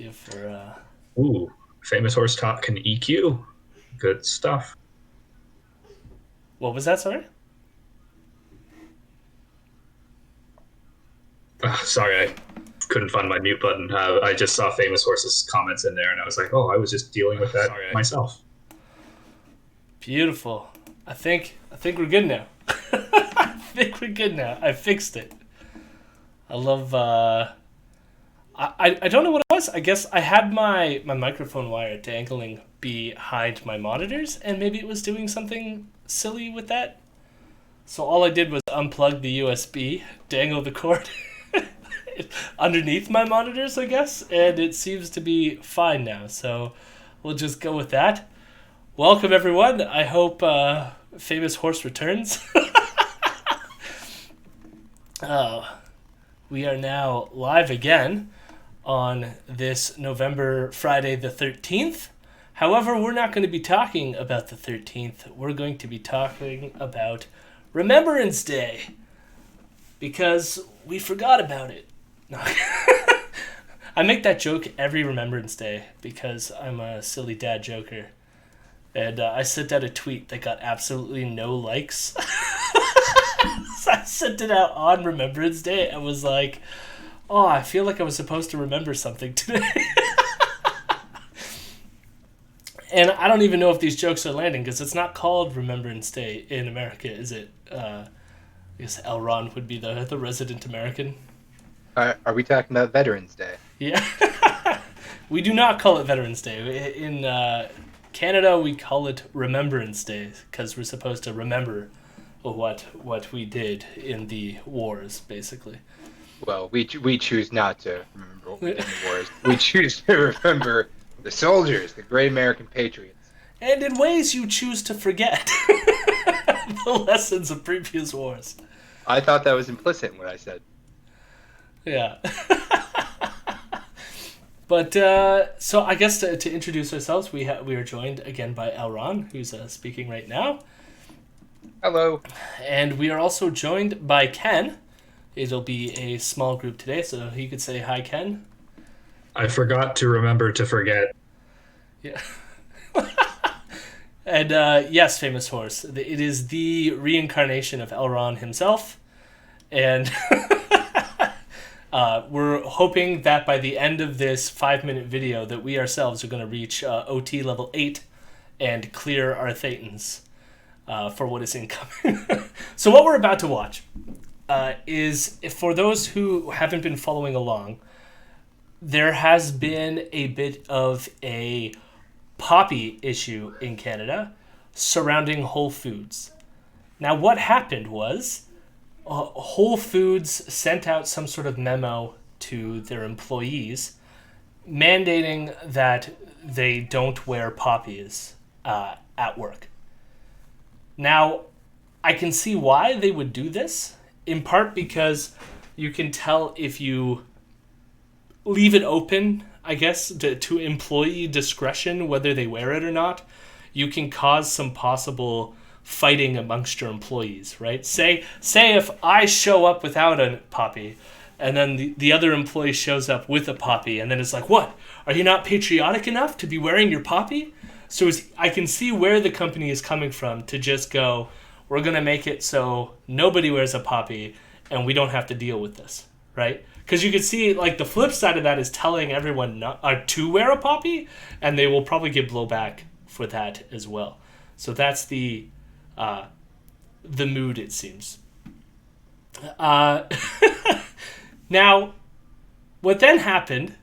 See if we're. Ooh, famous horse talk can EQ. Good stuff. What was that? Sorry. Sorry, I couldn't find my mute button. I just saw famous horses comments in there, and I was like, oh, I was just dealing with that Sorry. myself. Beautiful. I think we're good now. I think we're good now. I fixed it. I love. I don't know what it was. I guess I had my microphone wire dangling behind my monitors, and maybe it was doing something silly with that. So all I did was unplug the USB, dangle the cord underneath my monitors, I guess, and it seems to be fine now. So we'll just go with that. Welcome, everyone. I hope Famous Horse returns. We are now live again on this November Friday the 13th. However, we're not going to be talking about the 13th. We're going to be talking about Remembrance Day because we forgot about it. I make that joke every Remembrance Day because I'm a silly dad joker. And I sent out a tweet that got absolutely no likes. So I sent it out on Remembrance Day and was like, oh, I feel like I was supposed to remember something today. And I don't even know if these jokes are landing because it's not called Remembrance Day in America, is it? I guess Elron would be the resident American. Are we talking about Veterans Day? Yeah. We do not call it Veterans Day. In Canada, we call it Remembrance Day because we're supposed to remember what we did in the wars, basically. Well, we choose not to remember what we did in the wars. We choose to remember the soldiers, the great American patriots. And in ways you choose to forget the lessons of previous wars. I thought that was implicit in what I said. Yeah. But so I guess to introduce ourselves, we are joined again by Elron, who's speaking right now, Hello. and we are also joined by Ken. It'll be a small group today, so he could say hi, Ken. I forgot to remember to forget. Yeah. And yes, Famous Horse. It is the reincarnation of Elron himself, and we're hoping that by the end of this 5-minute video that we ourselves are going to reach OT level 8 and clear our Thetans for what is incoming. So what we're about to watch is, for those who haven't been following along, there has been a bit of a poppy issue in Canada surrounding Whole Foods. Now what happened was Whole Foods sent out some sort of memo to their employees mandating that they don't wear poppies at work. Now, I can see why they would do this, in part because you can tell if you leave it open, I guess, to employee discretion whether they wear it or not, you can cause some possible fighting amongst your employees, right? Say if I show up without a poppy and then the other employee shows up with a poppy and then it's like, what? Are you not patriotic enough to be wearing your poppy? So I can see where the company is coming from to just go, we're going to make it so nobody wears a poppy and we don't have to deal with this, right? Because you can see, like, the flip side of that is telling everyone not to wear a poppy, and they will probably get blowback for that as well. So that's the mood, it seems. Now, what then happened,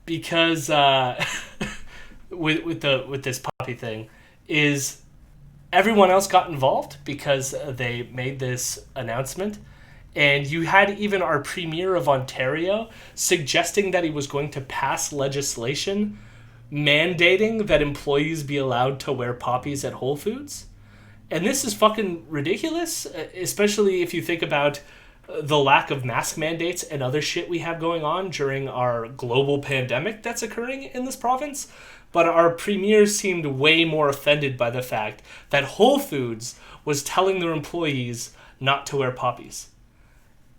because with this poppy thing, is everyone else got involved because they made this announcement. And you had even our Premier of Ontario suggesting that he was going to pass legislation mandating that employees be allowed to wear poppies at Whole Foods. And this is fucking ridiculous, especially if you think about the lack of mask mandates and other shit we have going on during our global pandemic that's occurring in this province. But our Premier seemed way more offended by the fact that Whole Foods was telling their employees not to wear poppies.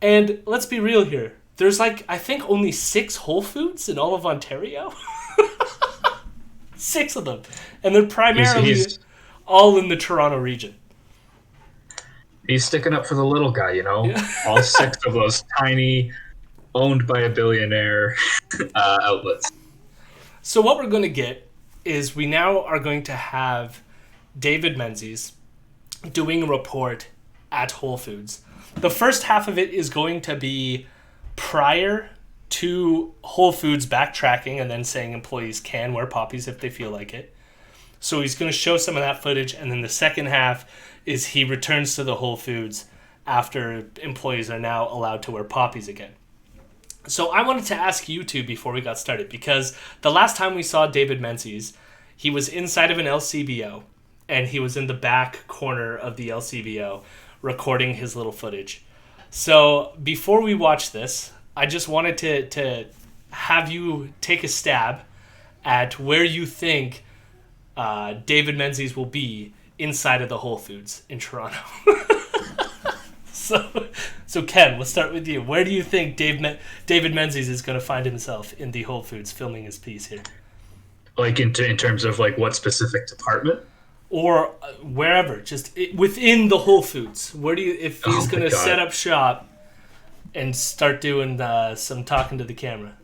And let's be real here. there's like, I think only 6 Whole Foods in all of Ontario. 6 of them. And they're primarily all in the Toronto region. He's sticking up for the little guy, you know? Yeah. All 6 of those tiny, owned by a billionaire outlets. So what we're going to get is we now are going to have David Menzies doing a report at Whole Foods. The first half of it is going to be prior to Whole Foods backtracking and then saying employees can wear poppies if they feel like it. So he's going to show some of that footage, and then the second half is he returns to the Whole Foods after employees are now allowed to wear poppies again. So I wanted to ask you two before we got started, because the last time we saw David Menzies, he was inside of an LCBO, and he was in the back corner of the LCBO recording his little footage. So before we watch this, I just wanted to have you take a stab at where you think David Menzies will be inside of the Whole Foods in Toronto. So Ken, we'll start with you. Where do you think David Menzies is going to find himself in the Whole Foods filming his piece here? Like in terms of like what specific department? Or wherever, just within the Whole Foods. Where do you, if he's going to set up shop and start doing some talking to the camera?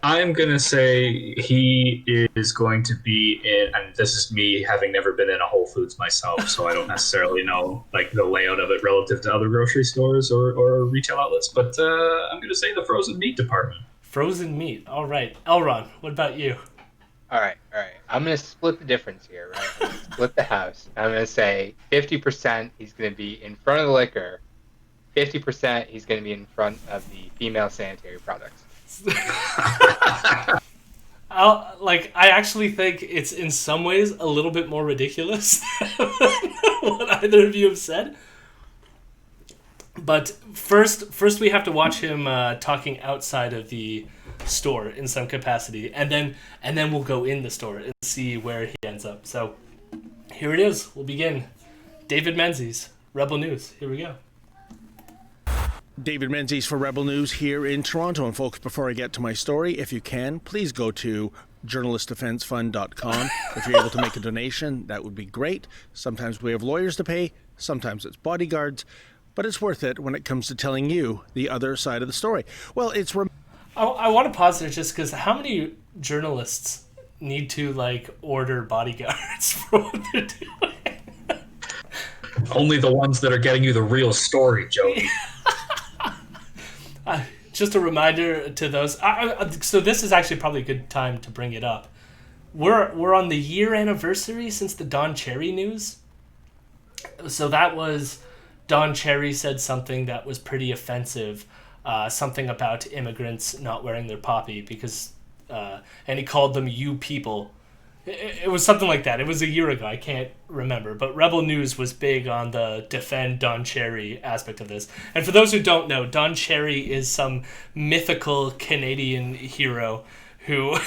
I'm going to say he is going to be in, and this is me having never been in a Whole Foods myself, so I don't necessarily know like the layout of it relative to other grocery stores or retail outlets, but I'm going to say the frozen meat department. Frozen meat. All right. Elron, what about you? All right. I'm going to split the difference here, right? I'm going to split the house. I'm going to say 50% he's going to be in front of the liquor, 50% he's going to be in front of the female sanitary products. I actually think it's in some ways a little bit more ridiculous than what either of you have said. But first we have to watch him talking outside of the store in some capacity, and then we'll go in the store and see where he ends up. So here it is. We'll begin. David Menzies, Rebel News. Here we go. David Menzies for Rebel News here in Toronto. And folks, before I get to my story, if you can, please go to journalistdefensefund.com. If you're able to make a donation, that would be great. Sometimes we have lawyers to pay, sometimes it's bodyguards, but it's worth it when it comes to telling you the other side of the story. Well, it's... I want to pause there just because how many journalists need to order bodyguards for what they're doing? Only the ones that are getting you the real story, Joey. Just a reminder to those. So this is actually probably a good time to bring it up. We're on the year anniversary since the Don Cherry news. So that was Don Cherry said something that was pretty offensive. Something about immigrants not wearing their poppy because, and he called them "you people." It was something like that. It was a year ago. I can't remember. But Rebel News was big on the defend Don Cherry aspect of this. And for those who don't know, Don Cherry is some mythical Canadian hero who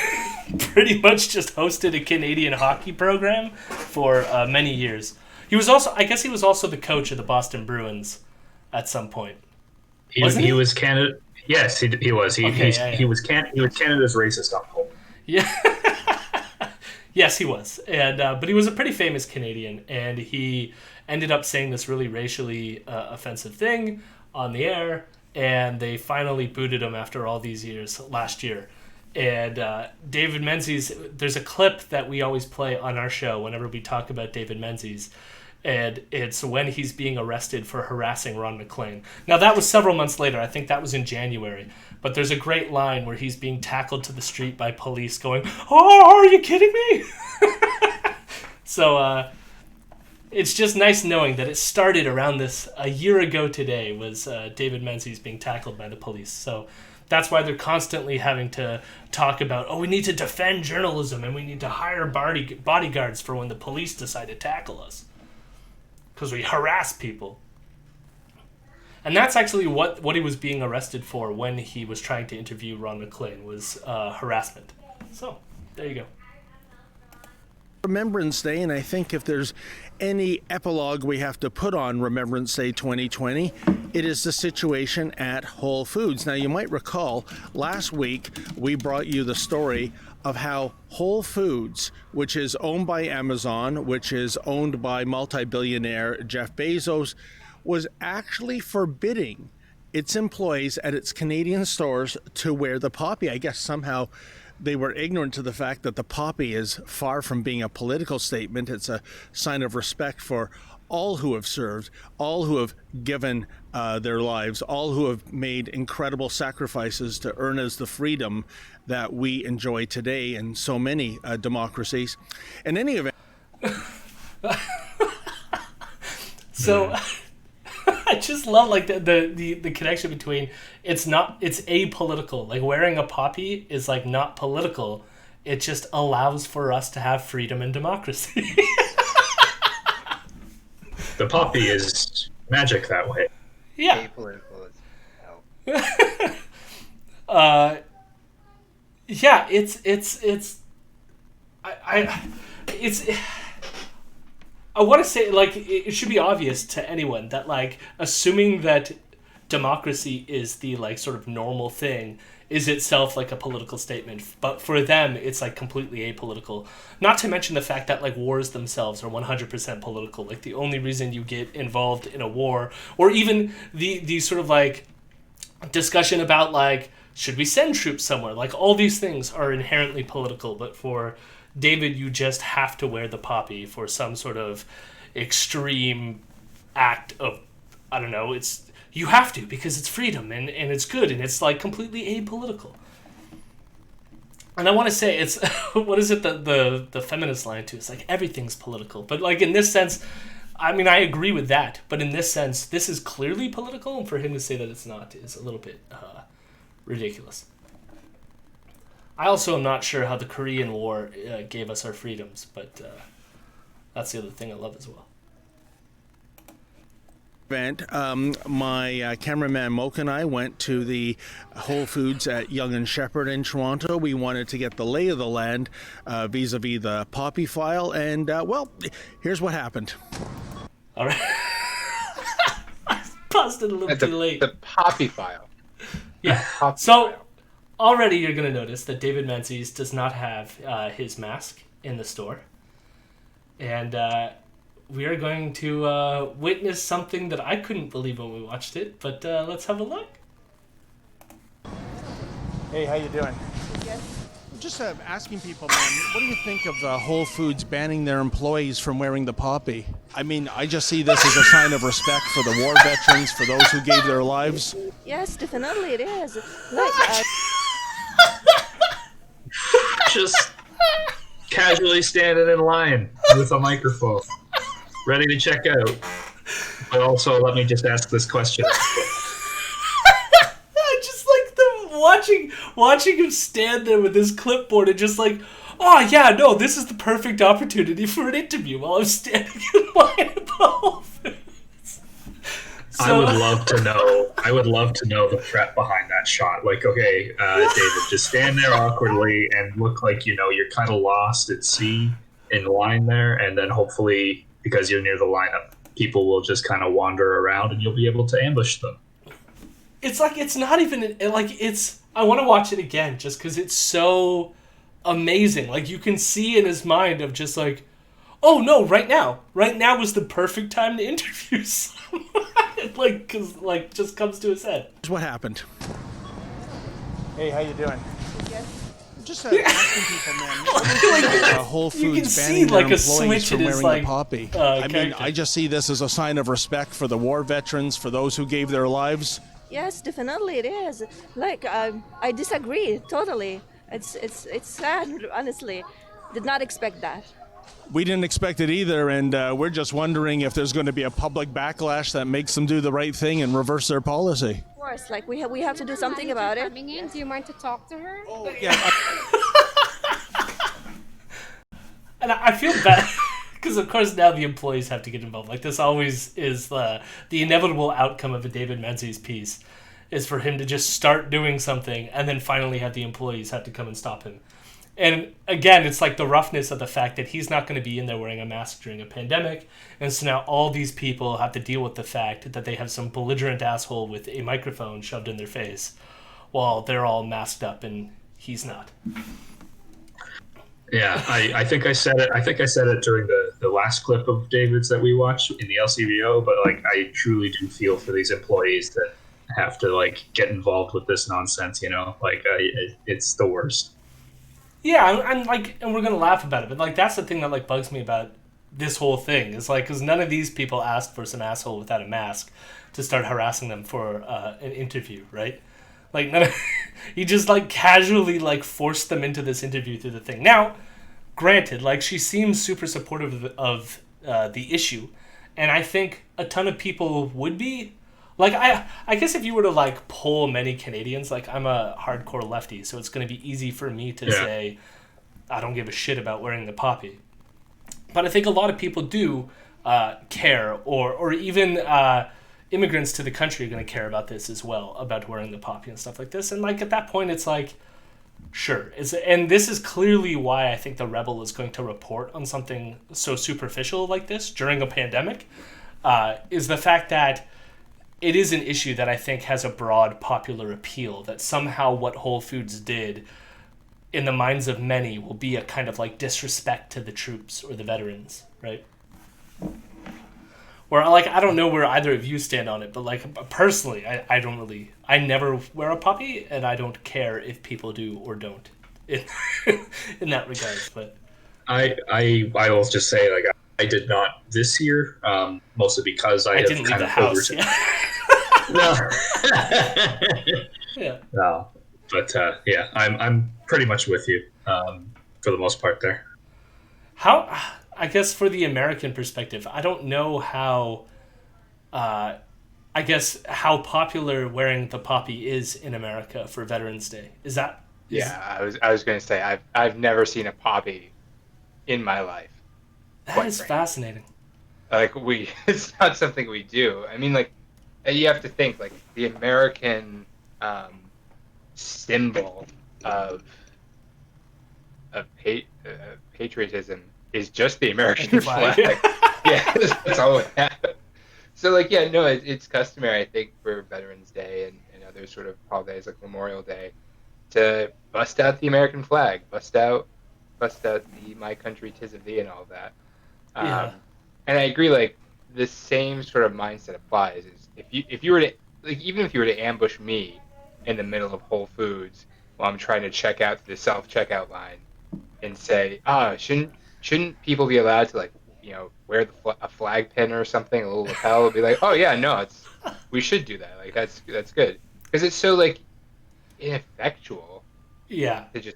pretty much just hosted a Canadian hockey program for many years. He was also the coach of the Boston Bruins at some point. He was Canada. Yes, he was. He was Canada's racist uncle. Yeah. Yes, he was, and but he was a pretty famous Canadian, and he ended up saying this really racially offensive thing on the air, and they finally booted him after all these years last year. And David Menzies, there's a clip that we always play on our show whenever we talk about David Menzies, and it's when he's being arrested for harassing Ron MacLean. Now, that was several months later. I think that was in January. But there's a great line where he's being tackled to the street by police going, "Oh, are you kidding me?" So it's just nice knowing that it started around this, a year ago today, was David Menzies being tackled by the police. So that's why they're constantly having to talk about, we need to defend journalism and we need to hire bodyguards for when the police decide to tackle us. Because we harass people. And that's actually what he was being arrested for when he was trying to interview Ron MacLean, was harassment. So, there you go. Remembrance Day, and I think if there's any epilogue we have to put on Remembrance Day 2020, It is the situation at Whole Foods. Now, you might recall last week we brought you the story of how Whole Foods, which is owned by Amazon, which is owned by multi-billionaire Jeff Bezos, was actually forbidding its employees at its Canadian stores to wear the poppy. I guess somehow they were ignorant to the fact that the poppy is far from being a political statement. It's a sign of respect for all who have served, all who have given their lives, all who have made incredible sacrifices to earn us the freedom that we enjoy today in so many democracies. In any event, so I just love like the connection between it's apolitical. Like wearing a poppy is like not political. It just allows for us to have freedom and democracy. The poppy is magic that way. Yeah. Apolitical as hell. Yeah, I want to say, like, it should be obvious to anyone that, like, assuming that democracy is the, like, sort of normal thing is itself, like, a political statement. But for them, it's, like, completely apolitical. Not to mention the fact that, like, wars themselves are 100% political. Like, the only reason you get involved in a war, or even the sort of, like, discussion about, like, should we send troops somewhere? Like, all these things are inherently political, but for David, you just have to wear the poppy for some sort of extreme act of, I don't know, you have to because it's freedom and it's good and it's like completely apolitical. And I want to say it's, what is it that the feminist line too? It's like everything's political. But like in this sense, I mean, I agree with that. But in this sense, this is clearly political. And for him to say that it's not is a little bit ridiculous. I also am not sure how the Korean War gave us our freedoms, but that's the other thing I love as well. My cameraman Moke and I went to the Whole Foods at Yonge and Sheppard in Toronto. We wanted to get the lay of the land vis-a-vis the poppy file, and well, here's what happened. All right. I paused it a little too late. The poppy file. Yeah. Poppy So file. already you're going to notice that David Menzies does not have his mask in the store. And we are going to witness something that I couldn't believe when we watched it, but let's have a look. Hey, how you doing? Just asking people, man, what do you think of Whole Foods banning their employees from wearing the poppy? I mean, I just see this as a sign of respect for the war veterans, for those who gave their lives. Yes, definitely it is. Like, Just casually standing in line with a microphone, ready to check out. But also, let me just ask this question. Just like the watching him stand there with his clipboard and just like, oh yeah, no, this is the perfect opportunity for an interview while I'm standing in line at the Whole Foods. I would love to know the threat behind that shot. Like, okay, David, just stand there awkwardly and look like, you know, you're kind of lost at sea in line there. And then hopefully, because you're near the lineup, people will just kind of wander around and you'll be able to ambush them. It's like, it's not even, like, it's, I want to watch it again just because it's so amazing. Like, you can see in his mind of just like, oh no, right now was the perfect time to interview someone. Like, cause like just comes to his head. Here's what happened. Hey, how you doing? Just asking people, man. Whole Foods You can see banning their like a employees switch from in his wearing like the poppy. I mean, character. I just see this as a sign of respect for the war veterans, for those who gave their lives. yes, definitely it is. Like, I disagree totally. It's sad, honestly. Did not expect that. We didn't expect it either, and we're just wondering if there's going to be a public backlash that makes them do the right thing and reverse their policy. Of course, like we have to do something about it. Coming in, do you mind to talk to her? Yeah. And I feel bad because of course now the employees have to get involved. Like this always is the inevitable outcome of a David Menzies piece is for him to just start doing something and then finally have the employees have to come and stop him. And again, it's like the roughness of the fact that he's not going to be in there wearing a mask during a pandemic. And so now all these people have to deal with the fact that they have some belligerent asshole with a microphone shoved in their face while they're all masked up and he's not. Yeah, I think I said it. I think I said it during the last clip of David's that we watched in the LCBO. But like, I truly do feel for these employees that have to like get involved with this nonsense. Like it's the worst. Yeah, I'm like, and we're gonna laugh about it, but like that's the thing that like bugs me about this whole thing is like, because none of these people asked for some asshole without a mask to start harassing them for an interview, right? Like, none of, he just, like, casually, like, forced them into this interview through the thing. Now, granted, like, she seems super supportive of the issue, and I think a ton of people would be. Like, I guess if you were to, like, poll many Canadians, like, I'm a hardcore lefty, so it's going to be easy for me to say, I don't give a shit about wearing the poppy. But I think a lot of people do care, or even... immigrants to the country are going to care about this as well, about wearing the poppy and stuff like this. And like at that point, it's like, sure. And this is clearly why I think the Rebel is going to report on something so superficial like this during a pandemic, is the fact that it is an issue that I think has a broad popular appeal, that somehow what Whole Foods did in the minds of many will be a kind of like disrespect to the troops or the veterans, right? Where, like, I don't know where either of you stand on it, but, like, personally, I never wear a poppy, and I don't care if people do or don't in that regard, but... I will just say, like, I did not this year, mostly because I didn't leave the house, No. No. But, yeah, I'm pretty much with you, for the most part there. I guess for the American perspective, I don't know how, how popular wearing the poppy is in America for Veterans Day. I was going to say, I've never seen a poppy in my life. That is fascinating. Like it's not something we do. I mean, like, you have to think, like, the American symbol of patriotism is just the American flag. Yeah, that's all we have. So, like, yeah, no, it's customary, I think, for Veterans Day and other sort of holidays like Memorial Day to bust out the American flag, bust out the "My Country 'Tis of Thee" and all of that. And I agree, like, the same sort of mindset applies. Is if you were to, like, even if you were to ambush me in the middle of Whole Foods while I'm trying to check out the self-checkout line and say, shouldn't people be allowed to, like, wear a flag pin or something, a little lapel? Be like, oh yeah, no, we should do that. Like, that's good, because it's so, like, ineffectual. Yeah. To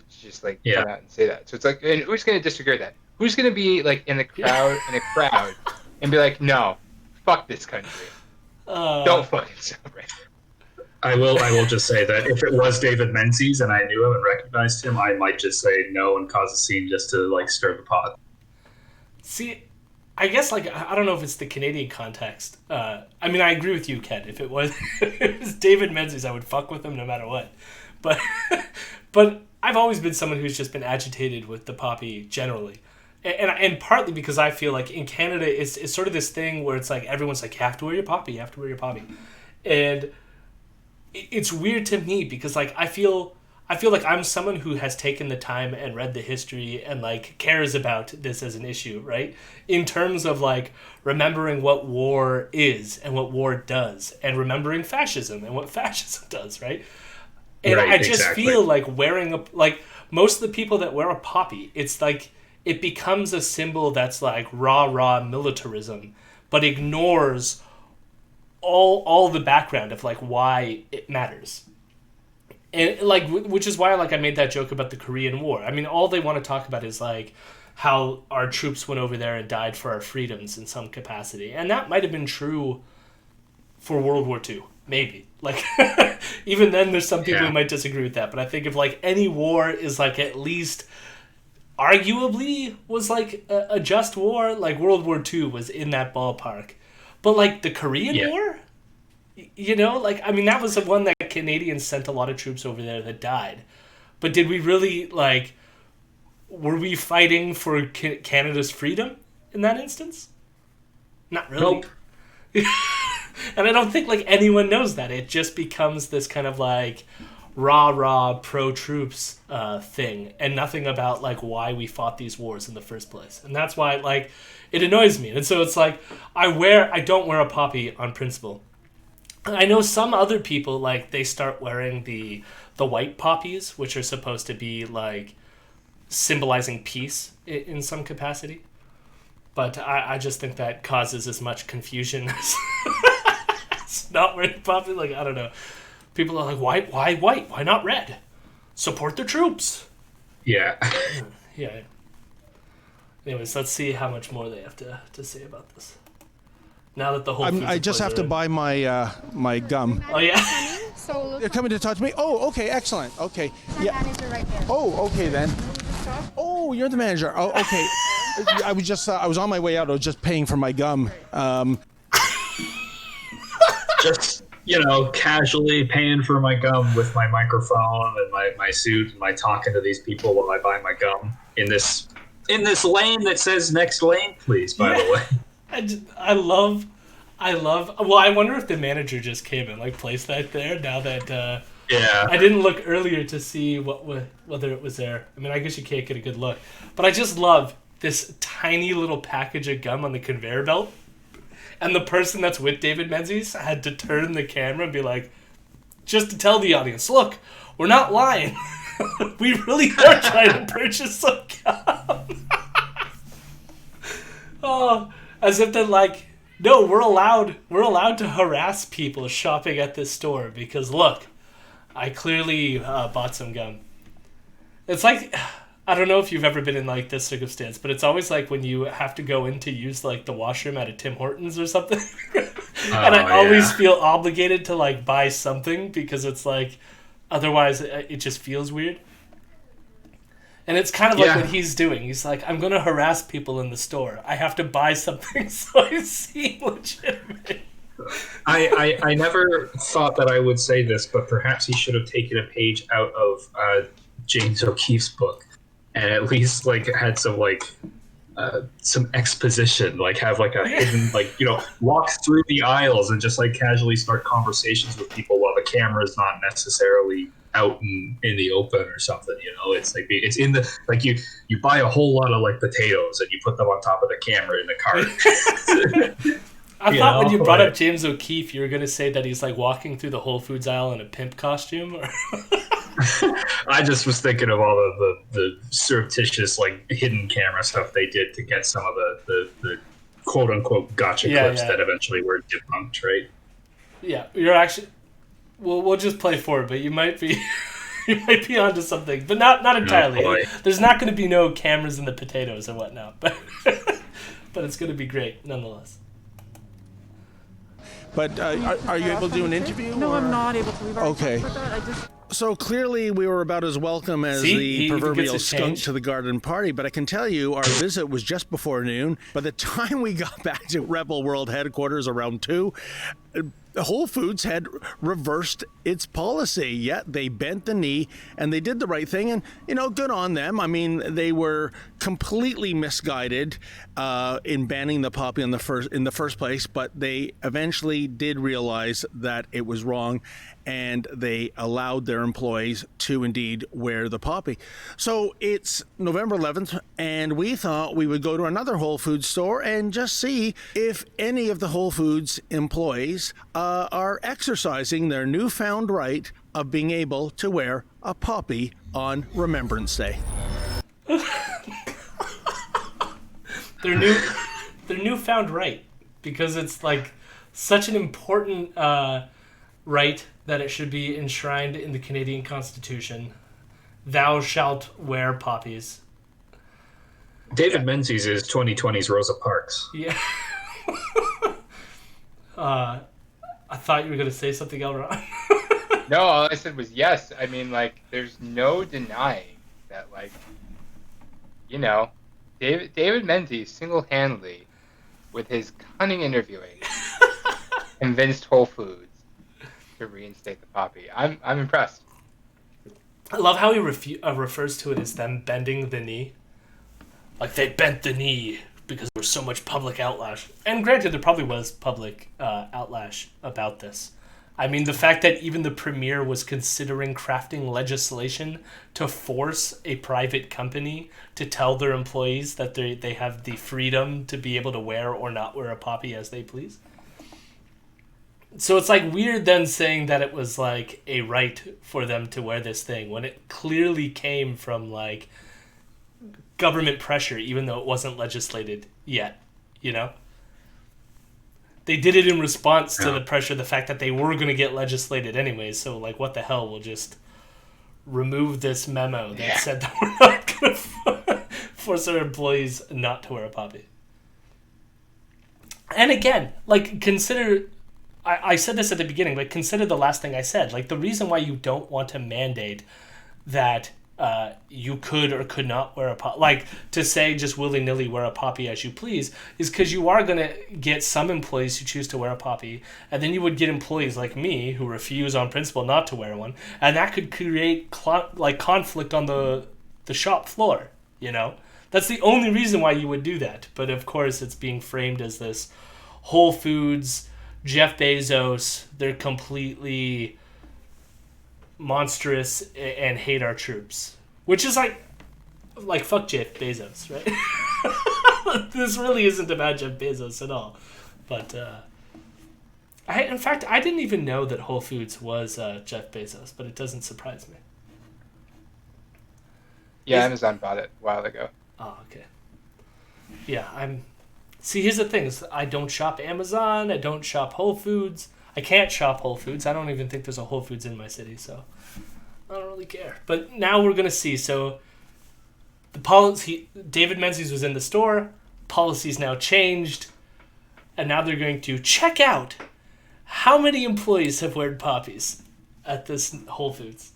just like come out and say that. So it's like, and who's going to disagree with that? Who's going to be like in a crowd and be like, no, fuck this country. Don't fucking celebrate. I will just say that if it was David Menzies and I knew him and recognized him, I might just say no and cause a scene just to, like, stir the pot. See, I guess, like, I don't know if it's the Canadian context. I mean, I agree with you, Ken. If it was David Menzies, I would fuck with him no matter what. But I've always been someone who's just been agitated with the poppy generally. And partly because I feel like in Canada, it's sort of this thing where it's like everyone's like, you have to wear your poppy, you have to wear your poppy. And it's weird to me because, like, I feel like I'm someone who has taken the time and read the history and, like, cares about this as an issue, right? In terms of, like, remembering what war is and what war does, and remembering fascism and what fascism does, right? And right, I just exactly. feel like wearing like, most of the people that wear a poppy, it's like it becomes a symbol that's like rah militarism, but ignores all the background of, like, why it matters. And, like, which is why, like, I made that joke about the Korean War. I mean, all they want to talk about is, like, how our troops went over there and died for our freedoms in some capacity. And that might have been true for World War II, maybe. Like, even then, there's some people who might disagree with that. But I think if, like, any war is, like, at least arguably was, like, a just war, like, World War II was in that ballpark. But, like, the Korean War, like, I mean, that was the one that Canadians sent a lot of troops over there that died. But did we really, like, were we fighting for Canada's freedom in that instance? Not really. Nope. And I don't think, like, anyone knows that. It just becomes this kind of, like, rah-rah pro-troops thing, and nothing about, like, why we fought these wars in the first place. And that's why, like, it annoys me. And so it's like, I don't wear a poppy on principle. I know some other people, like, they start wearing the white poppies, which are supposed to be, like, symbolizing peace in some capacity. But I just think that causes as much confusion as not wearing poppy. Like, I don't know. People are like, why white? Why not red? Support the troops. Yeah. Yeah. Anyways, let's see how much more they have to say about this. Now that the whole I just have to buy my my gum. Oh, yeah. So look They're coming to talk to me? Oh, okay, excellent. Okay. my manager right there. Oh, okay then. Oh, you're the manager. Oh, okay. I was just I was on my way out. I was just paying for my gum. Just, casually paying for my gum with my microphone and my suit and my talking to these people while I buy my gum in this lane that says next lane, please, by the way. I love. Well, I wonder if the manager just came and, like, placed that there now that. Yeah. I didn't look earlier to see whether it was there. I mean, I guess you can't get a good look, but I just love this tiny little package of gum on the conveyor belt, and the person that's with David Menzies had to turn the camera and be like, just to tell the audience, look, we're not lying. We really are trying to purchase some gum. Oh, as if they're like, no, we're allowed to harass people shopping at this store because, look, I clearly bought some gum. It's like, I don't know if you've ever been in, like, this circumstance, but it's always like when you have to go in to use, like, the washroom at a Tim Hortons or something. And I always feel obligated to, like, buy something because it's like, otherwise it just feels weird. And it's kind of like what he's doing. He's like, I'm going to harass people in the store. I have to buy something so I seem legitimate. I never thought that I would say this, but perhaps he should have taken a page out of James O'Keefe's book and at least, like, had some exposition, like have, like, a hidden, like, walk through the aisles and just, like, casually start conversations with people while the camera is not necessarily out in the open or something. It's like, it's in the, like, you buy a whole lot of, like, potatoes and you put them on top of the camera in the cart. I thought when you brought up James O'Keefe, you were going to say that he's, like, walking through the Whole Foods aisle in a pimp costume. Or I just was thinking of all the surreptitious, like, hidden camera stuff they did to get some of the quote-unquote gotcha clips that eventually were debunked, right? Yeah, you're actually... We'll just play forward, but you might be onto something, but not entirely. Oh, there's not going to be no cameras in the potatoes and whatnot, but it's going to be great nonetheless. But are you able to do an interview? No, I'm not able to. We've already talked about that. So clearly we were about as welcome as the proverbial skunk to the garden party, but I can tell you our visit was just before noon. By the time we got back to Rebel World headquarters around 2, Whole Foods had reversed its policy. Yet they bent the knee and they did the right thing, and good on them. I mean, they were completely misguided in banning the poppy in the first place, but they eventually did realize that it was wrong, and they allowed their employees to indeed wear the poppy. So it's November 11th, and we thought we would go to another Whole Foods store and just see if any of the Whole Foods employees are exercising their newfound right of being able to wear a poppy on Remembrance Day. Their newfound right, because it's, like, such an important right that it should be enshrined in the Canadian Constitution. Thou shalt wear poppies. David Menzies is 2020's Rosa Parks. Yeah. I thought you were going to say something else wrong. No, all I said was yes. I mean, like, there's no denying that, like, David Menzies single-handedly, with his cunning interviewing, convinced Whole Foods to reinstate the poppy. I'm impressed. I love how he refers to it as them bending the knee. Like, they bent the knee because there was so much public outlash. And granted, there probably was public outlash about this. I mean, the fact that even the premier was considering crafting legislation to force a private company to tell their employees that they have the freedom to be able to wear or not wear a poppy as they please. So it's like weird then saying that it was like a right for them to wear this thing when it clearly came from like government pressure, even though it wasn't legislated yet, you know? They did it in response to the pressure, the fact that they were going to get legislated anyway. So, like, what the hell? We'll just remove this memo that said that we're not going to force our employees not to wear a poppy. And again, like, consider... I said this at the beginning, but consider the last thing I said. Like, the reason why you don't want to mandate that you could or could not wear a poppy, like to say just willy-nilly wear a poppy as you please, is because you are going to get some employees who choose to wear a poppy, and then you would get employees like me who refuse on principle not to wear one, and that could create conflict on the shop floor, you know? That's the only reason why you would do that. But of course it's being framed as this Whole Foods, Jeff Bezos, they're completely monstrous and hate our troops, which is like fuck Jeff Bezos, right? This really isn't about Jeff Bezos at all. But in fact I didn't even know that Whole Foods was Jeff Bezos, but it doesn't surprise me. Yeah, Amazon bought it a while ago. Oh, okay. Yeah, see, here's the thing, is I don't shop Amazon, I don't shop Whole Foods. I can't shop Whole Foods. I don't even think there's a Whole Foods in my city, so I don't really care. But now we're going to see. So the policy, David Menzies was in the store. Policy's now changed. And now they're going to check out how many employees have worn poppies at this Whole Foods.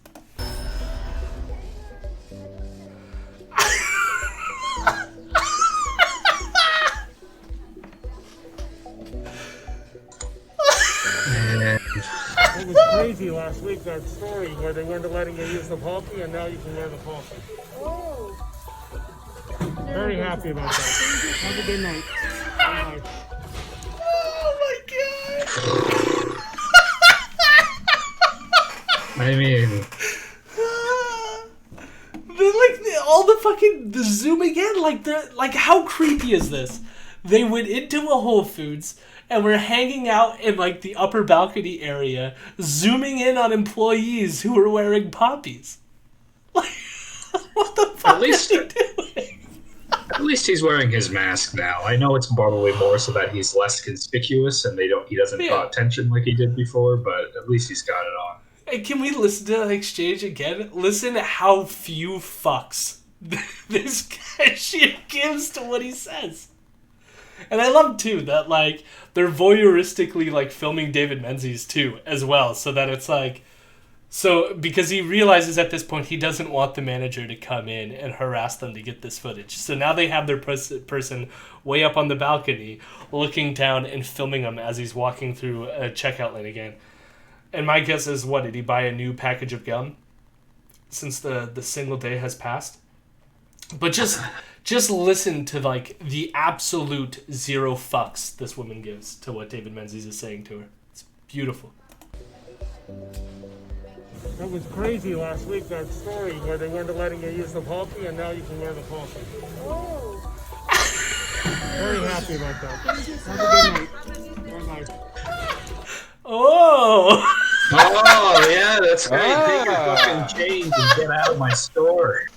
It was crazy last week, that story where they weren't letting you use the poppy, and now you can wear the poppy. Oh. Very happy about that. Have a good night. Bye. Oh my god! I mean, all the fucking the zooming in, like how creepy is this? They went into a Whole Foods and we're hanging out in like the upper balcony area, zooming in on employees who were wearing poppies. Like, what the fuck at least, are they doing? At least he's wearing his mask now. I know it's probably more so that he's less conspicuous and he doesn't draw attention like he did before, but at least he's got it on. Hey, can we listen to that exchange again? Listen to how few fucks this cashier gives to what he says. And I love, too, that, like, they're voyeuristically, like, filming David Menzies, too, as well. So that it's, like... So, because he realizes at this point he doesn't want the manager to come in and harass them to get this footage. So now they have their person way up on the balcony looking down and filming him as he's walking through a checkout lane again. And my guess is, what, did he buy a new package of gum since the single day has passed? But just listen to, like, the absolute zero fucks this woman gives to what David Menzies is saying to her. It's beautiful. It was crazy last week, that story where they weren't letting you use the poppy, and now you can wear the poppy. Oh. Very happy about that. Have a good night. Bye-bye. Oh! Oh, yeah, that's great. Take your fucking change and get out of my store.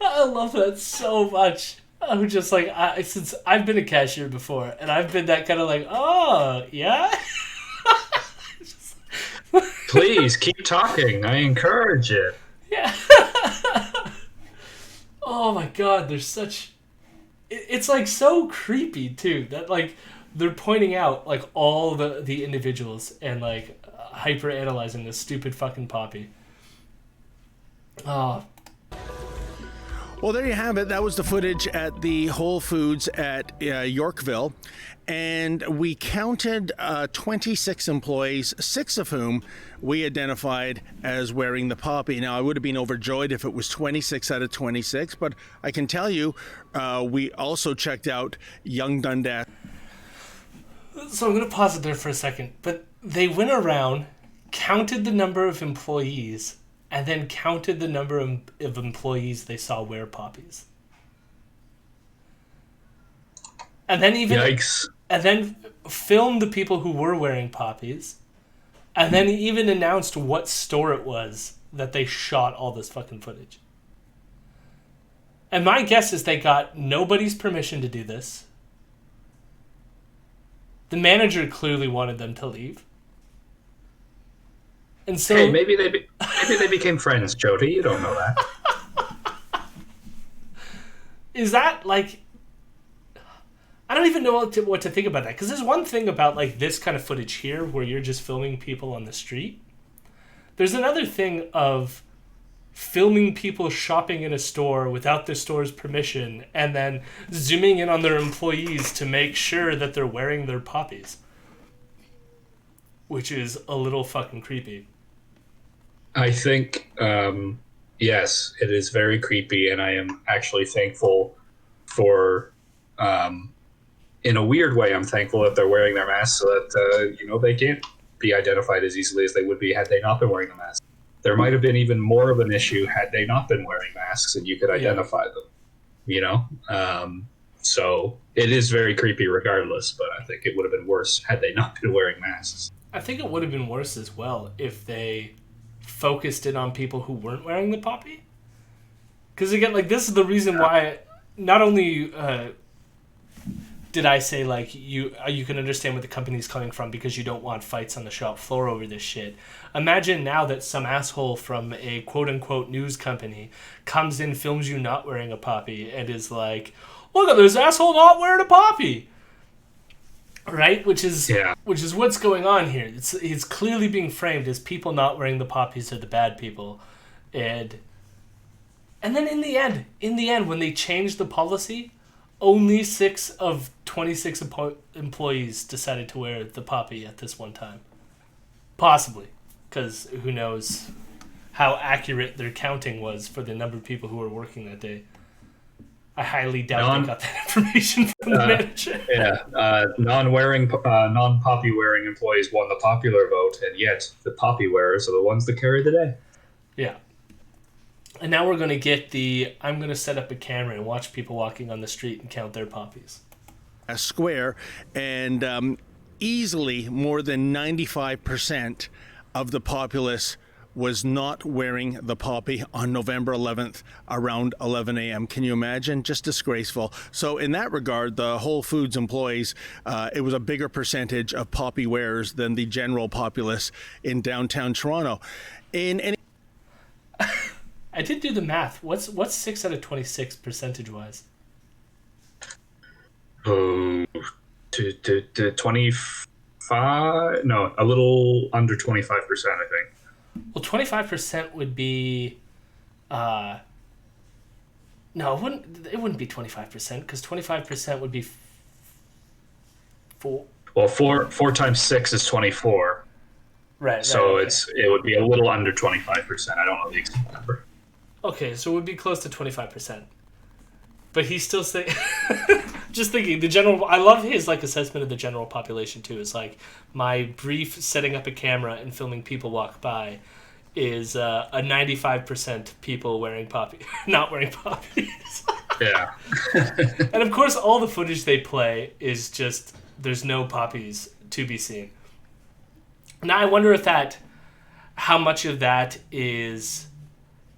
I love that so much. I'm just like, since I've been a cashier before, and I've been that kind of like, oh, yeah? Please, keep talking. I encourage it. Yeah. Oh my god, there's such... It's like so creepy, too, that like they're pointing out like all the individuals and like hyper-analyzing this stupid fucking poppy. Oh. Well, there you have it. That was the footage at the Whole Foods at Yorkville. And we counted 26 employees, 6 of whom we identified as wearing the poppy. Now, I would have been overjoyed if it was 26 out of 26, but I can tell you, we also checked out Young Dundas. So I'm going to pause it there for a second. But they went around, counted the number of employees, and then counted the number of employees they saw wear poppies. And then Yikes. And then filmed the people who were wearing poppies. And then even announced what store it was that they shot all this fucking footage. And my guess is they got nobody's permission to do this. The manager clearly wanted them to leave. And so Hey, maybe they became friends, Jody. You don't know that. is that like... I don't even know what to think about that. Because there's one thing about like this kind of footage here where you're just filming people on the street. There's another thing of filming people shopping in a store without the store's permission and then zooming in on their employees to make sure that they're wearing their poppies. Which is a little fucking creepy. I think, yes, it is very creepy, and I am actually thankful for... in a weird way, I'm thankful that they're wearing their masks so that, they can't be identified as easily as they would be had they not been wearing the mask. There might have been even more of an issue had they not been wearing masks and you could identify them, So it is very creepy regardless, but I think it would have been worse had they not been wearing masks. I think it would have been worse as well if they focused in on people who weren't wearing the poppy. Because again, like, this is the reason why not only... did I say, like, you can understand where the company's coming from because you don't want fights on the shop floor over this shit. Imagine now that some asshole from a quote-unquote news company comes in, films you not wearing a poppy, and is like, look at this asshole not wearing a poppy! Right? Which is what's going on here. It's clearly being framed as people not wearing the poppies are the bad people. And then in the end, when they changed the policy... Only 6 of 26 employees decided to wear the poppy at this one time. Possibly. Because who knows how accurate their counting was for the number of people who were working that day. I highly doubt they got that information from the manager. Non-poppy wearing employees won the popular vote, and yet the poppy wearers are the ones that carry the day. Yeah. And now we're going to get I'm going to set up a camera and watch people walking on the street and count their poppies. A square, and easily more than 95% of the populace was not wearing the poppy on November 11th around 11 a.m. Can you imagine? Just disgraceful. So in that regard, the Whole Foods employees, it was a bigger percentage of poppy wearers than the general populace in downtown Toronto. I did do the math. What's 6 out of 26 percentage-wise? Oh, to 25? No, a little under 25%, I think. Well, 25% would be... no, it wouldn't be 25%, because 25% would be... 4. Well, 4 times 6 is 24. Right. So okay. it would be a little under 25%. I don't know the exact number. Okay, so it would be close to 25%. But he's still saying... Just thinking, the general... I love his assessment of the general population, too. It's like, my brief setting up a camera and filming people walk by is a 95% people wearing not wearing poppies. Yeah. And of course, all the footage they play is just... There's no poppies to be seen. Now, I wonder if how much of that is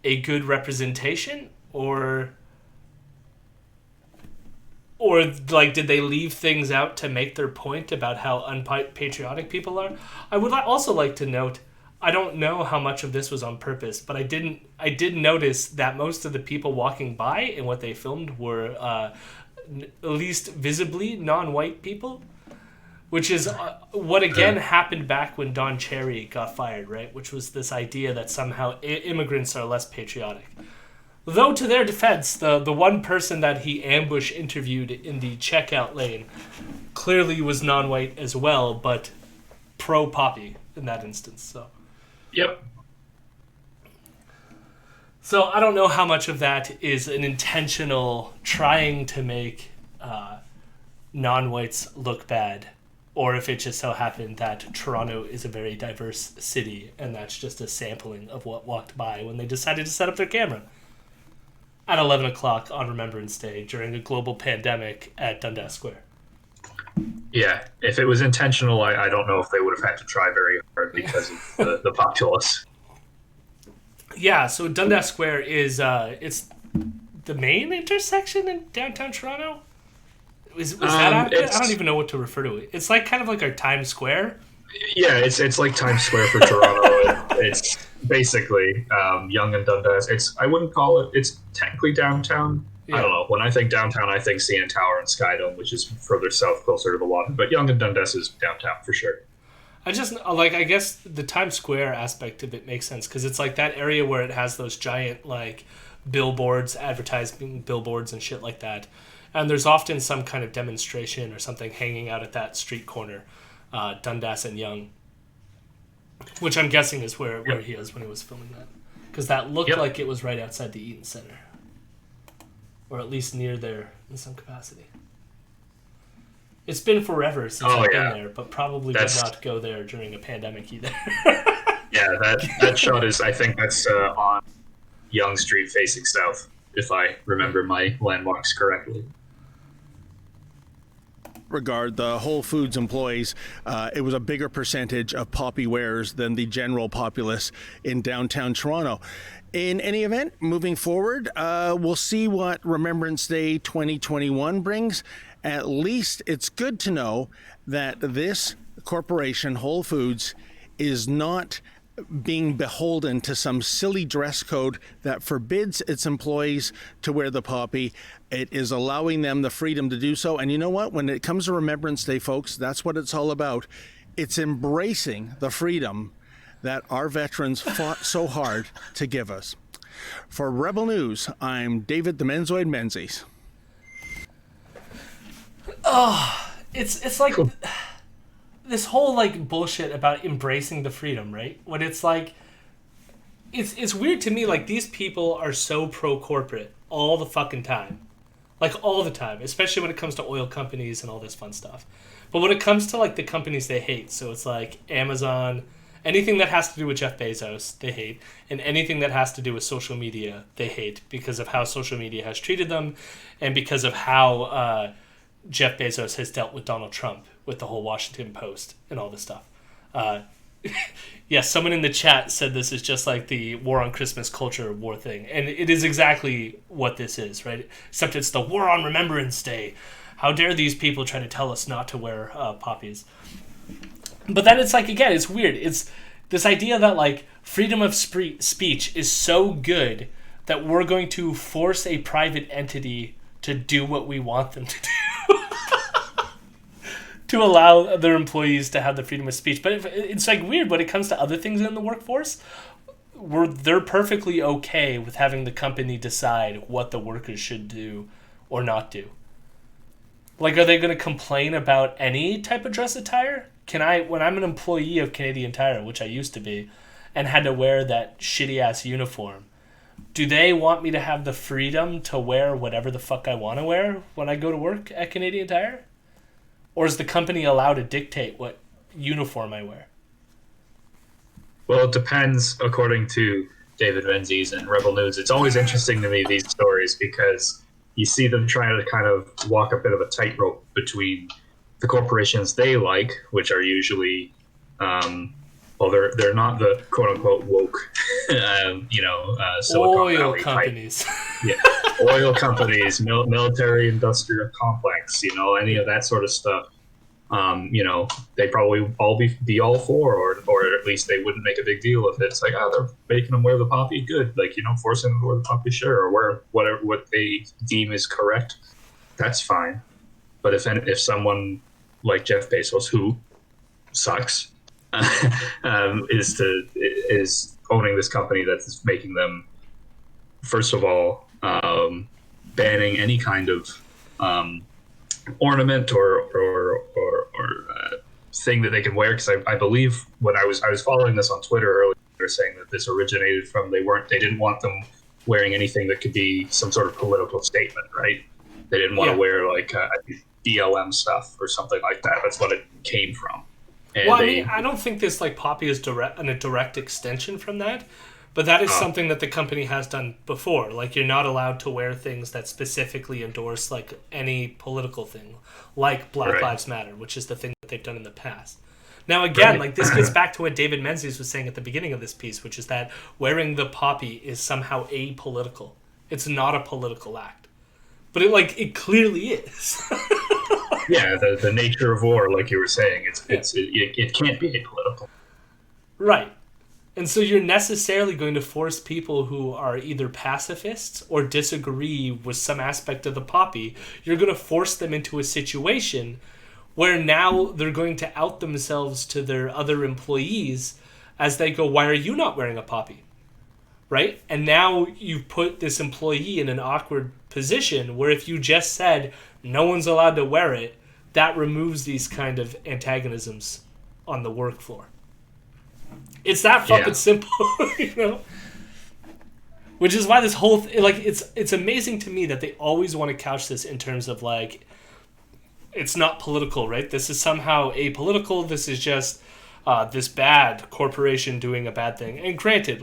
a good representation, or did they leave things out to make their point about how unpatriotic people are? I would also like to note, I don't know how much of this was on purpose, but I did notice that most of the people walking by and what they filmed were at least visibly non-white people. Which is what, again, happened back when Don Cherry got fired, right? Which was this idea that somehow immigrants are less patriotic. Though to their defense, the one person that he ambush interviewed in the checkout lane clearly was non-white as well, but pro-poppy in that instance. Yep. So I don't know how much of that is an intentional trying to make non-whites look bad, or if it just so happened that Toronto is a very diverse city and that's just a sampling of what walked by when they decided to set up their camera at 11 o'clock on Remembrance Day during a global pandemic at Dundas Square. Yeah, if it was intentional, I don't know if they would have had to try very hard because of the populace. Yeah, so Dundas Square is it's the main intersection in downtown Toronto. Was that accurate? I don't even know what to refer to it. It's like kind of like our Times Square. Yeah, it's like Times Square for Toronto. It's basically Yonge and Dundas. I wouldn't call it. It's technically downtown. Yeah. I don't know. When I think downtown, I think CN Tower and Skydome, which is further south, closer to the water. But Yonge and Dundas is downtown for sure. I guess the Times Square aspect of it makes sense because it's like that area where it has those giant like billboards, advertising billboards and shit like that. And there's often some kind of demonstration or something hanging out at that street corner, Dundas and Yonge, which I'm guessing is where he is when he was filming that. Because that looked like it was right outside the Eaton Center. Or at least near there in some capacity. It's been forever since I've been there, but probably did not go there during a pandemic either. Yeah, that shot is, I think that's on Yonge Street facing south, if I remember my landmarks correctly. Regard the Whole Foods employees, it was a bigger percentage of poppy wearers than the general populace in downtown Toronto. In any event, moving forward, we'll see what Remembrance Day 2021 brings. At least it's good to know that this corporation, Whole Foods, is not being beholden to some silly dress code that forbids its employees to wear the poppy. It is allowing them the freedom to do so. And you know what? When it comes to Remembrance Day, folks, that's what it's all about. It's embracing the freedom that our veterans fought so hard to give us. For Rebel News, I'm David the Menzoid Menzies. Oh, it's like this whole like bullshit about embracing the freedom, right? When it's like it's weird to me, like these people are so pro corporate all the fucking time. Like all the time, especially when it comes to oil companies and all this fun stuff. But when it comes to like the companies they hate, so it's like Amazon, anything that has to do with Jeff Bezos, they hate. And anything that has to do with social media, they hate because of how social media has treated them and because of how Jeff Bezos has dealt with Donald Trump with the whole Washington Post and all this stuff. Yes, someone in the chat said this is just like the war on Christmas culture war thing. And it is exactly what this is, right? Except it's the war on Remembrance Day. How dare these people try to tell us not to wear poppies? But then it's like, again, it's weird. It's this idea that like freedom of speech is so good that we're going to force a private entity to do what we want them to do. To allow their employees to have the freedom of speech. But it's like weird when it comes to other things in the workforce, they're perfectly okay with having the company decide what the workers should do or not do. Like, are they going to complain about any type of dress attire? When I'm an employee of Canadian Tire, which I used to be, and had to wear that shitty-ass uniform, do they want me to have the freedom to wear whatever the fuck I want to wear when I go to work at Canadian Tire? Or is the company allowed to dictate what uniform I wear? Well, it depends, according to David Menzies and Rebel News. It's always interesting to me, these stories, because you see them trying to kind of walk a bit of a tightrope between the corporations they like, which are usually, they're not the quote-unquote woke, Silicon oil Valley companies. Yeah, oil companies, military industrial complex, any of that sort of stuff. They probably all be all for, or at least they wouldn't make a big deal of it. It's like, they're making them wear the poppy, good. Like, forcing them to wear the poppy, sure, or wear what they deem is correct, that's fine. But if someone like Jeff Bezos, who sucks, is owning this company that's making them first of all, banning any kind of ornament or thing that they can wear, because I believe when I was following this on Twitter earlier, they were saying that this originated from they didn't want them wearing anything that could be some sort of political statement, right? They didn't want to wear like BLM stuff or something like that. That's what it came from. And well, I mean, I don't think this like poppy is a direct extension from that, but that is something that the company has done before. Like, you're not allowed to wear things that specifically endorse like any political thing, like Black Lives Matter, which is the thing that they've done in the past. Now, again, like this gets back to what David Menzies was saying at the beginning of this piece, which is that wearing the poppy is somehow apolitical. It's not a political act, but it clearly is. Yeah, the nature of war, like you were saying, it can't be apolitical. Right. And so you're necessarily going to force people who are either pacifists or disagree with some aspect of the poppy, you're going to force them into a situation where now they're going to out themselves to their other employees as they go, why are you not wearing a poppy? Right? And now you've put this employee in an awkward position where if you just said no one's allowed to wear it, that removes these kind of antagonisms on the work floor. It's that fucking simple, you know? Which is why this whole it's amazing to me that they always want to couch this in terms of like, it's not political, right? This is somehow apolitical. This is just this bad corporation doing a bad thing. And granted,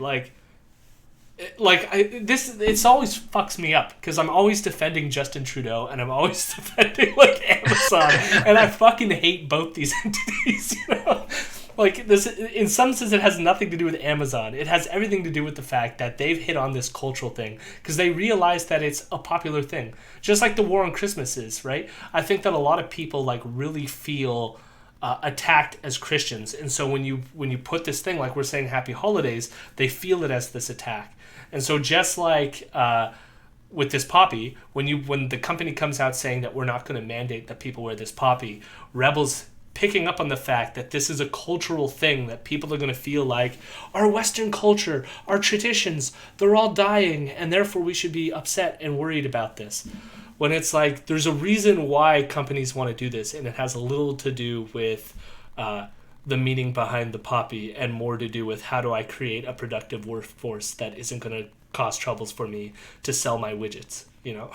this always fucks me up because I'm always defending Justin Trudeau and I'm always defending like Amazon, and I fucking hate both these entities, you know? Like, this, in some sense, it has nothing to do with Amazon. It has everything to do with the fact that they've hit on this cultural thing because they realize that it's a popular thing. Just like the war on Christmas is, right? I think that a lot of people, like, really feel attacked as Christians. And so when you put this thing, like we're saying Happy Holidays, they feel it as this attack. And so just like with this poppy, when the company comes out saying that we're not going to mandate that people wear this poppy, Rebel's picking up on the fact that this is a cultural thing that people are going to feel like our Western culture, our traditions, they're all dying, and therefore we should be upset and worried about this. When it's like, there's a reason why companies want to do this, and it has a little to do with the meaning behind the poppy and more to do with how do I create a productive workforce that isn't going to cause troubles for me to sell my widgets, you know?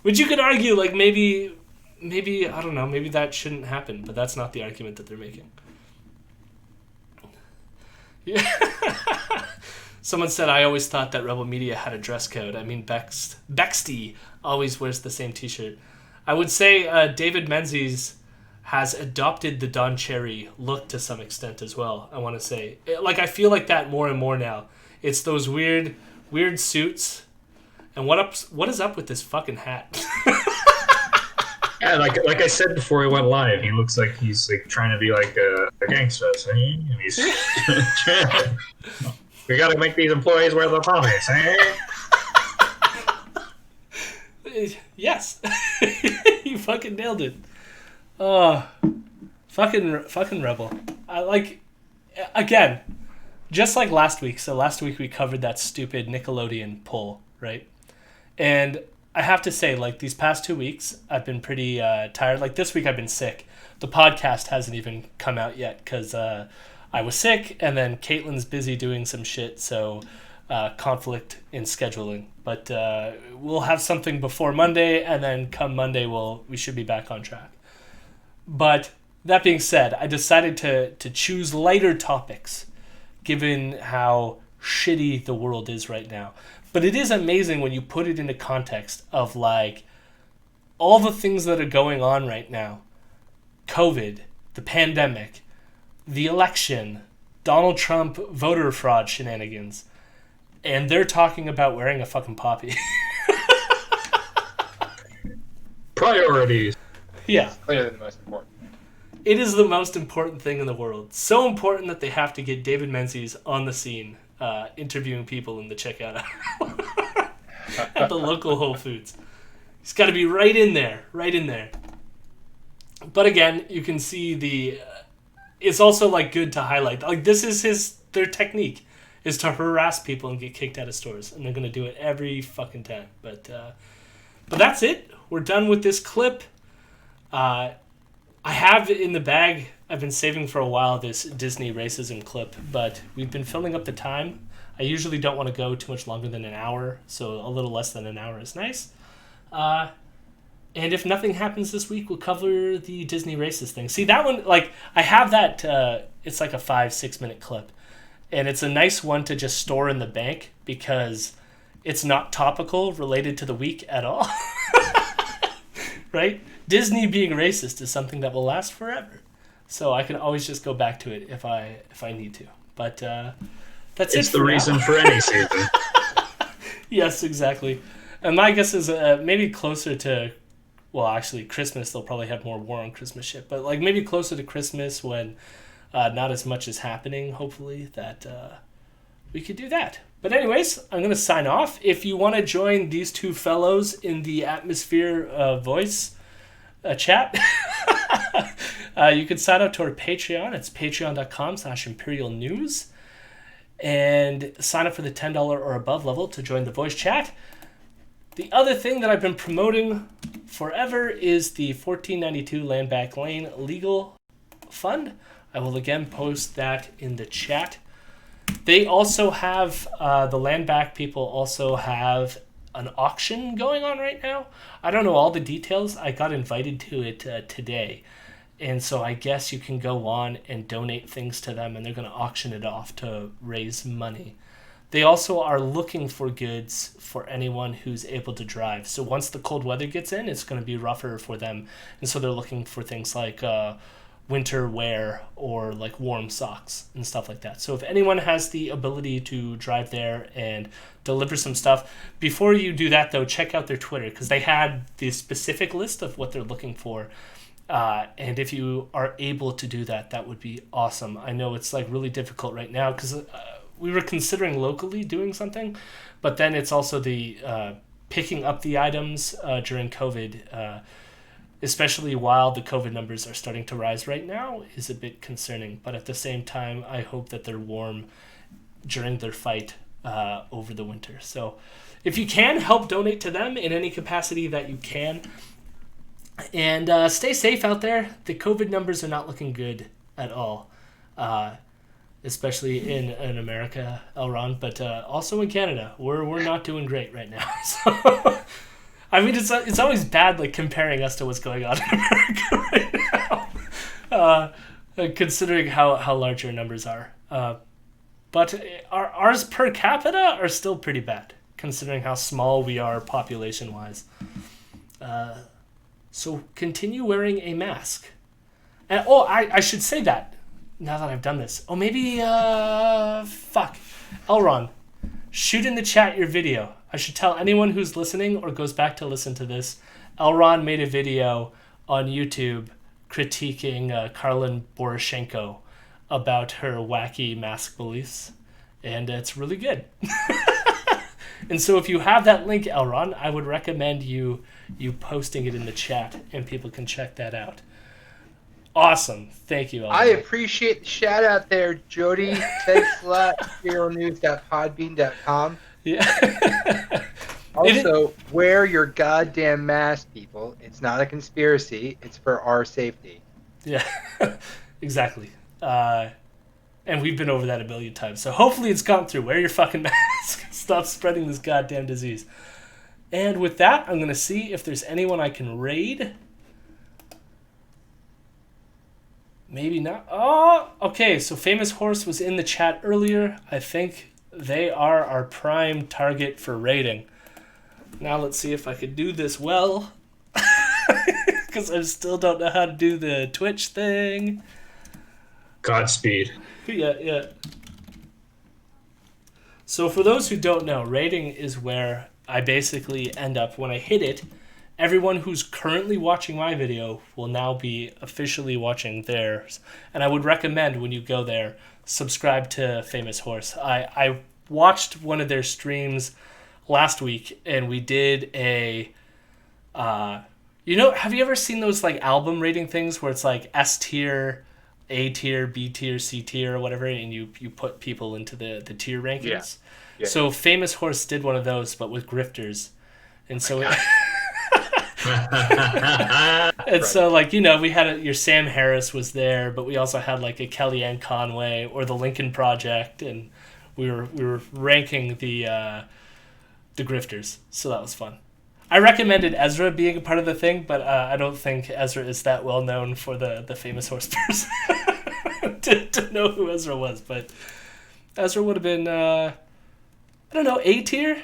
Which you could argue, like, maybe, I don't know, maybe that shouldn't happen, but that's not the argument that they're making. Yeah. Someone said, I always thought that Rebel Media had a dress code. I mean, Bexty always wears the same t-shirt. I would say David Menzies has adopted the Don Cherry look to some extent as well, I want to say. Like, I feel like that more and more now. It's those weird suits. And what is up with this fucking hat? Yeah, like I said before he went live, he looks like he's like trying to be like a gangster, see? And he's we gotta make these employees wear the poppies, eh? Yes. You fucking nailed it. Oh, fucking Rebel. I like, again, just like last week. So last week we covered that stupid Nickelodeon poll, right? And I have to say, like, these past 2 weeks, I've been pretty tired. Like, this week I've been sick. The podcast hasn't even come out yet because I was sick, and then Caitlin's busy doing some shit, so conflict in scheduling. But we'll have something before Monday, and then come Monday, we should be back on track. But that being said, I decided to choose lighter topics, given how shitty the world is right now. But it is amazing when you put it into context of, like, all the things that are going on right now. COVID, the pandemic, the election, Donald Trump voter fraud shenanigans. And they're talking about wearing a fucking poppy. Priorities. Yeah. It's clearly the most important. It is the most important thing in the world. So important that they have to get David Menzies on the scene, interviewing people in the checkout aisle at the local Whole Foods. He's got to be right in there. But again, you can see it's also like good to highlight. Like, this is their technique. is to harass people and get kicked out of stores, and they're gonna do it every fucking time. But that's it. We're done with this clip. I have in the bag, I've been saving for a while, this Disney racism clip, but we've been filling up the time. I usually don't want to go too much longer than an hour, so a little less than an hour is nice. And if nothing happens this week, we'll cover the Disney racist thing. See, that one, like, I have that, it's like a 5-6 minute clip. And it's a nice one to just store in the bank because it's not topical related to the week at all. Right? Disney being racist is something that will last forever. So I can always just go back to it if I need to. But that's it's it. The reason for any season. Yes, exactly. And my guess is maybe closer to, well, actually, Christmas, they'll probably have more War on Christmas shit. But like maybe closer to Christmas when not as much is happening, hopefully, that we could do that. But anyways, I'm going to sign off. If you want to join these two fellows in the Atmosphere voice chat, you can sign up to our Patreon. It's patreon.com/Imperial News. And sign up for the $10 or above level to join the voice chat. The other thing that I've been promoting forever is the $14.92 Land Back Lane Legal Fund. I will again post that in the chat. They also have, the Land Back people also have an auction going on right now. I don't know all the details. I got invited to it today. And so I guess you can go on and donate things to them, and they're going to auction it off to raise money. They also are looking for goods for anyone who's able to drive. So once the cold weather gets in, it's going to be rougher for them. And so they're looking for things like winter wear or like warm socks and stuff like that. So if anyone has the ability to drive there and deliver some stuff, before you do that though, check out their Twitter because they had the specific list of what they're looking for. And if you are able to do that, that would be awesome. I know it's like really difficult right now because we were considering locally doing something, but then it's also the picking up the items during COVID, especially while the COVID numbers are starting to rise right now, is a bit concerning. But at the same time, I hope that they're warm during their fight over the winter. So if you can, help donate to them in any capacity that you can. And stay safe out there. The COVID numbers are not looking good at all. Especially in America, Elron, but also in Canada. We're not doing great right now. So, I mean, it's always bad like comparing us to what's going on in America right now, considering how large our numbers are. But ours per capita are still pretty bad, considering how small we are population-wise. So continue wearing a mask. And I should say that. Now that I've done this. Oh, maybe, fuck. Elron, shoot in the chat your video. I should tell anyone who's listening or goes back to listen to this. Elron made a video on YouTube critiquing Karlin Boroshenko about her wacky mask beliefs. And it's really good. And so if you have that link, Elron, I would recommend you posting it in the chat and people can check that out. Awesome. Thank you, Elron. I appreciate the shout out there, Jody. Thanks a lot. HeroNews.podbean.com. Yeah. Also, wear your goddamn mask, people. It's not a conspiracy. It's for our safety. Yeah, exactly. And we've been over that a million times. So hopefully it's gone through. Wear your fucking mask. Stop spreading this goddamn disease. And with that, I'm going to see if there's anyone I can raid. Maybe not. Oh, okay. So Famous Horse was in the chat earlier. I think they are our prime target for raiding. Now let's see if I could do this well. Because I still don't know how to do the Twitch thing. Godspeed. Yeah. So for those who don't know, raiding is where I basically end up, when I hit it, everyone who's currently watching my video will now be officially watching theirs. And I would recommend when you go there, subscribe to Famous Horse. I watched one of their streams last week and we did a, have you ever seen those like album rating things where it's like S tier, A tier, B tier, C tier, or whatever, and you put people into the tier rankings. Yeah. So Famous Horse did one of those, but with grifters, and so so like we had your Sam Harris was there, but we also had like a Kellyanne Conway or the Lincoln Project, and we were ranking the grifters. So that was fun. I recommended Ezra being a part of the thing, but I don't think Ezra is that well known for the Famous Horse person to know who Ezra was. But Ezra would have been, I don't know, A tier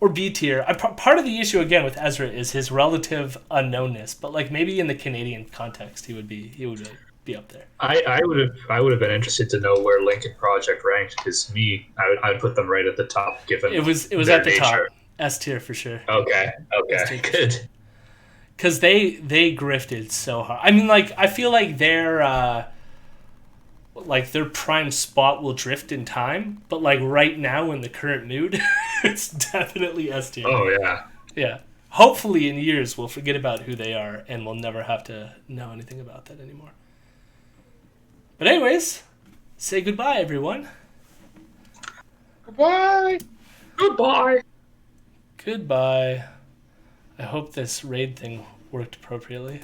or B tier. Part of the issue again with Ezra is his relative unknownness, but like maybe in the Canadian context, he would be up there. I would have been interested to know where Lincoln Project ranked, because I would put them right at the top given it was their at the nature. top. S tier for sure. Okay, good. Because they grifted so hard. I mean, like I feel like their prime spot will drift in time, but like right now in the current mood, it's definitely S tier. Oh yeah. Yeah. Hopefully in years we'll forget about who they are and we'll never have to know anything about that anymore. But anyways, say goodbye, everyone. Goodbye. Goodbye. I hope this raid thing worked appropriately.